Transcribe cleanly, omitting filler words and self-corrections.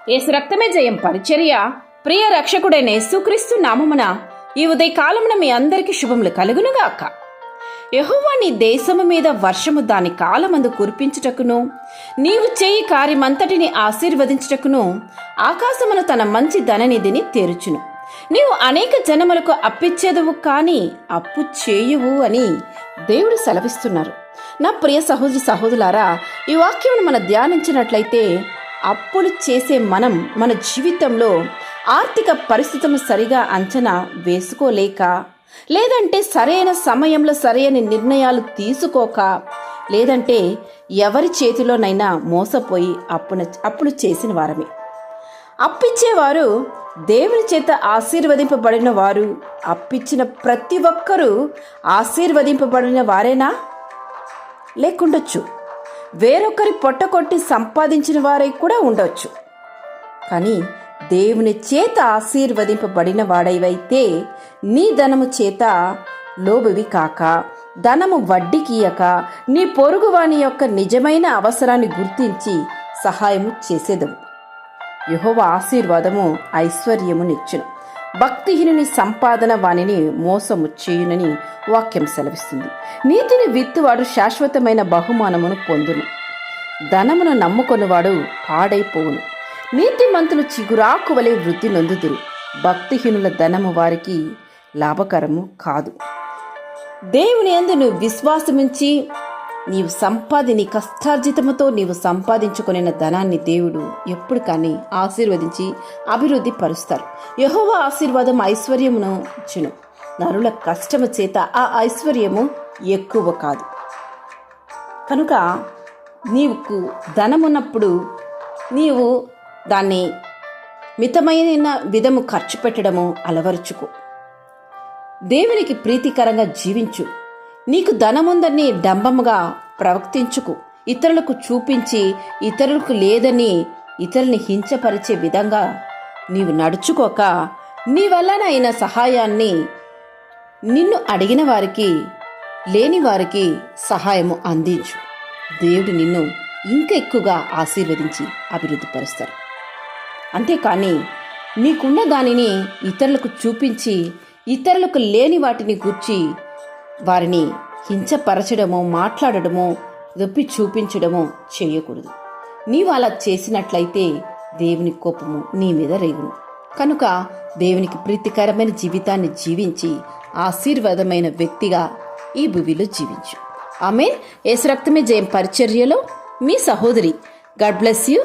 యేసు రక్తమే జయం పరిచర్య ప్రియ రక్షకుడైన యేసుక్రీస్తు నామమున ఈ ఉదయకాలమున మీ అందరికీ శుభములు కలుగునుగాక. యెహోవా నీ దేశము మీద వర్షము దాని కాలమందు కురిపించుటకును, నీవు చేయి కార్యమంతటిని ఆశీర్వదించుటకును ఆకాశమును తన మంచి ధననిధిని తెరుచును. నీవు అనేక జనములకు అప్పిచ్చేదవు కాని అప్పు చేయువు అని దేవుడు సెలవిస్తున్నారు. నా ప్రియ సహోదరి సహోదరులారా, ఈ వాక్యమును మనం ధ్యానించినట్లయితే అప్పులు చేసే మనం మన జీవితంలో ఆర్థిక పరిస్థితులను సరిగా అంచనా వేసుకోలేక, లేదంటే సరైన సమయంలో సరైన నిర్ణయాలు తీసుకోక, లేదంటే ఎవరి చేతిలోనైనా మోసపోయి అప్పులు చేసిన వారమే. అప్పిచ్చేవారు దేవుని చేత ఆశీర్వదింపబడిన వారు. అప్పిచ్చిన ప్రతి ఒక్కరూ ఆశీర్వదింపబడిన వారేనా? లేకుండొచ్చు. వేరొకరి పొట్టకొట్టి సంపాదించిన వారై కూడా ఉండవచ్చు. కానీ దేవుని చేత ఆశీర్వదింపబడిన వాడైవైతే నీ ధనము చేత లోబివి కాక, ధనము వడ్డీకియక, నీ పొరుగువాని యొక్క నిజమైన అవసరాన్ని గుర్తించి సహాయము చేసేదవు. యెహోవా ఆశీర్వాదము ఐశ్వర్యము నిచ్చును, భక్తిహీనుని సంపాదన వానిని మోసము చేయునని వాక్యం సెలవిస్తుంది. నీతిని విత్తువాడు శాశ్వతమైన బహుమానమును పొందును, ధనమును నమ్ముకొనివాడు పాడైపోవును. నీతిమంతులు చిగురాకు వలె వృద్ధి నొందుదురు, భక్తిహీనుల ధనము వారికి లాభకరము కాదు. దేవుని యందు నువ్వు విశ్వాసముంచి నీ కష్టార్జితముతో నీవు సంపాదించుకొనిన ధనాన్ని దేవుడు ఎప్పుడు కానీ ఆశీర్వదించి అభివృద్ధి పరుస్తారు. యెహోవా ఆశీర్వాదం ఐశ్వర్యమును ఇచ్చును, నరుల కష్టము చేత ఆ ఐశ్వర్యము ఎక్కువ కాదు. కనుక నీకు ధనమున్నప్పుడు నీవు దాన్ని మితమైన విధము ఖర్చు పెట్టడము అలవరుచుకో. దేవునికి ప్రీతికరంగా జీవించు. నీకు ధనముందని డంబముగా ప్రవర్తించుకు. ఇతరులకు చూపించి ఇతరులకు లేదని ఇతరుల్ని హింసపరిచే విధంగా నీవు నడుచుకోక, నీ వల్లనైన సహాయాన్ని నిన్ను అడిగిన వారికి, లేని వారికి సహాయము అందించు. దేవుడు నిన్ను ఇంకా ఎక్కువగా ఆశీర్వదించి అభివృద్ధి పరుస్తారు. అంతేకాని నీకున్న దానిని ఇతరులకు చూపించి ఇతరులకు లేని వాటిని గూర్చి వారిని హింసపరచడమో, మాట్లాడడమో, దొప్పి చూపించడమో చేయకూడదు. నీవు అలా చేసినట్లయితే దేవుని కోపము నీ మీద రేగును. కనుక దేవునికి ప్రీతికరమైన జీవితాన్ని జీవించి ఆశీర్వాదమైన వ్యక్తిగా ఈ భూమిలో జీవించు. ఆమేన్. యేసు రక్తమే జయం పరిచర్యలో మీ సహోదరి. God bless you.